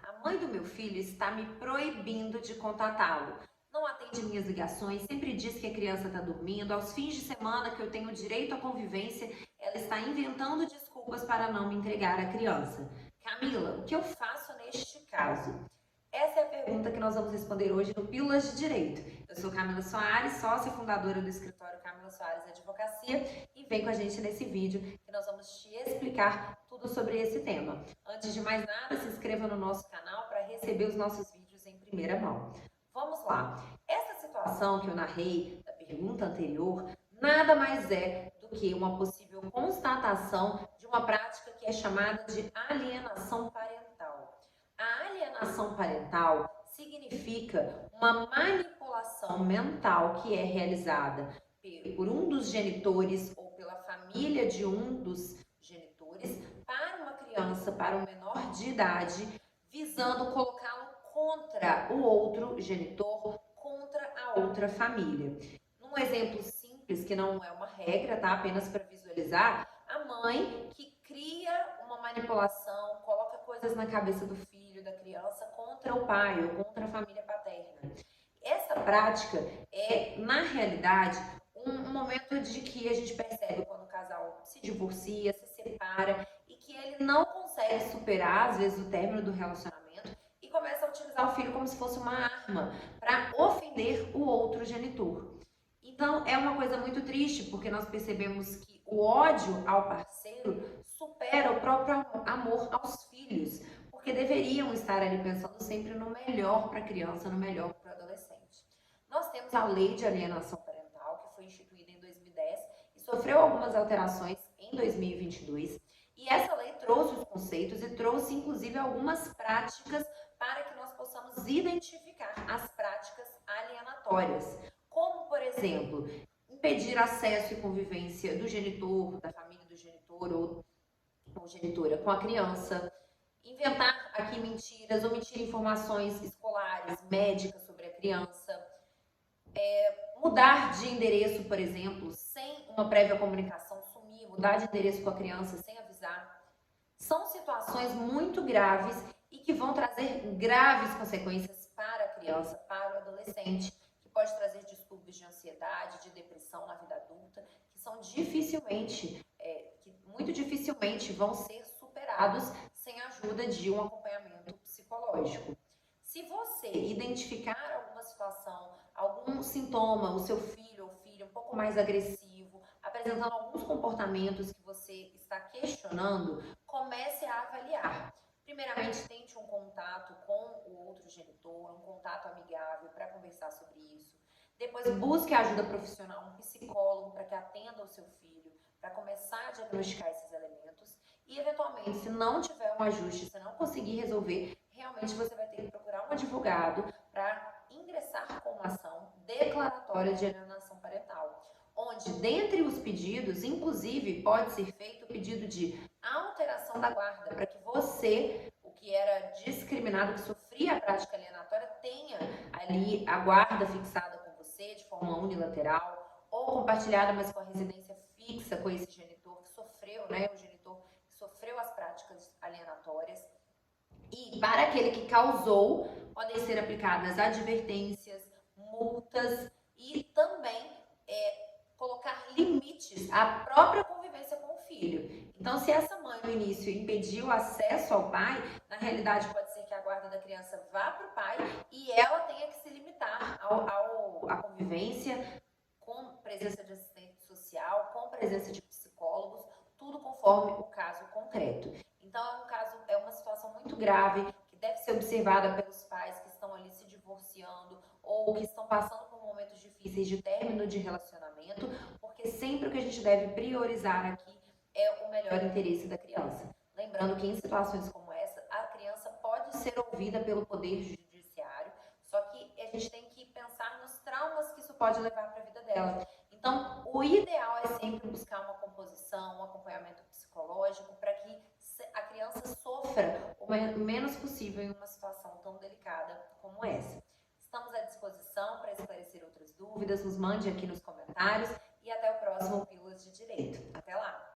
A mãe do meu filho está me proibindo de contatá-lo. Não atende minhas ligações, sempre diz que a criança está dormindo. Aos fins de semana que eu tenho direito à convivência, ela está inventando desculpas para não me entregar a criança. Camila, o que eu faço neste caso? Essa é a pergunta que nós vamos responder hoje no Pílulas de Direito. Eu sou Camila Soares, sócia fundadora do escritório Camila Soares Advocacia, e vem com a gente nesse vídeo que nós vamos te explicar tudo sobre esse tema. Antes de mais nada, se inscreva no nosso canal para receber os nossos vídeos em primeira mão. Vamos lá. Essa situação que eu narrei da pergunta anterior nada mais é do que uma possível constatação de uma prática que é chamada de alienação parental. A alienação parental significa uma manipulação mental que é realizada por um dos genitores ou pela família de um dos genitores para uma criança, para um menor de idade, visando colocá-lo contra o outro genitor, contra a outra família. Num exemplo simples, que não é uma regra, tá? Apenas para visualizar, a mãe que cria uma manipulação, coloca coisas na cabeça do filho, da criança, contra o pai ou contra a família paterna. Essa prática é, na realidade, um momento de que a gente percebe quando o casal se divorcia, se separa e que ele não consegue superar, às vezes, o término do relacionamento e começa a utilizar o filho como se fosse uma arma para ofender o outro genitor. Então, é uma coisa muito triste, porque nós percebemos que o ódio ao parceiro supera o próprio amor aos filhos, porque deveriam estar ali pensando sempre no melhor para a criança, no melhor para o adolescente. Nós temos a Lei de Alienação Parental, que foi instituída em 2010 e sofreu algumas alterações em 2022. E essa lei trouxe os conceitos e trouxe, inclusive, algumas práticas para que nós possamos identificar as práticas alienatórias. Como, por exemplo, impedir acesso e convivência do genitor, da família do genitor ou genitora com a criança, inventar aqui mentiras, omitir informações escolares, médicas sobre a criança, mudar de endereço, por exemplo, sem uma prévia comunicação, sumir, mudar de endereço com a criança sem avisar. São situações muito graves e que vão trazer graves consequências para a criança, para o adolescente, que pode trazer distúrbios de ansiedade, de depressão na vida adulta, que são muito dificilmente vão ser superados sem a ajuda de um acompanhamento psicológico. Se você identificar alguma situação, algum sintoma, o seu filho ou filha um pouco mais agressivo, apresentando alguns comportamentos que você está questionando, comece a avaliar. Primeiramente, tente um contato com o outro genitor, um contato amigável para conversar sobre isso. Depois, busque ajuda profissional, um psicólogo para que atenda o seu filho, para começar a diagnosticar esses elementos. E, eventualmente, se não tiver um ajuste, se não conseguir resolver, realmente você vai ter que procurar um advogado para ingressar com uma ação declaratória de alienação parental, onde, dentre os pedidos, inclusive, pode ser feito o pedido de alteração da guarda, para que você, o que era discriminado, que sofria a prática alienatória, tenha ali a guarda fixada com você de forma unilateral ou compartilhada, mas com a residência fixa com esse genitor que sofreu, né, o genitor que sofreu as práticas alienatórias. E para aquele que causou, podem ser aplicadas advertências, multas e também colocar limites à própria convivência com o filho. Então, se essa mãe no início impediu o acesso ao pai, na realidade pode ser que a guarda da criança vá para o pai e ela tenha que se limitar à convivência com presença de assistente social, com presença de psicólogos, tudo conforme o caso concreto. Então, é uma situação muito grave que deve ser observada pelos pais que estão ali se divorciando ou que estão passando por momentos difíceis de término de relacionamento, porque sempre o que a gente deve priorizar aqui é o melhor interesse da criança. Lembrando que em situações como essa, a criança pode ser ouvida pelo Poder Judiciário, só que a gente tem que pensar nos traumas que isso pode levar para a vida dela. Então, o ideal é sempre buscar uma composição, um acompanhamento psicológico, para que a criança sofra o menos possível em uma situação tão delicada como essa. Estamos à disposição para esclarecer outras dúvidas, nos mande aqui nos comentários e até o próximo Pílulas de Direito.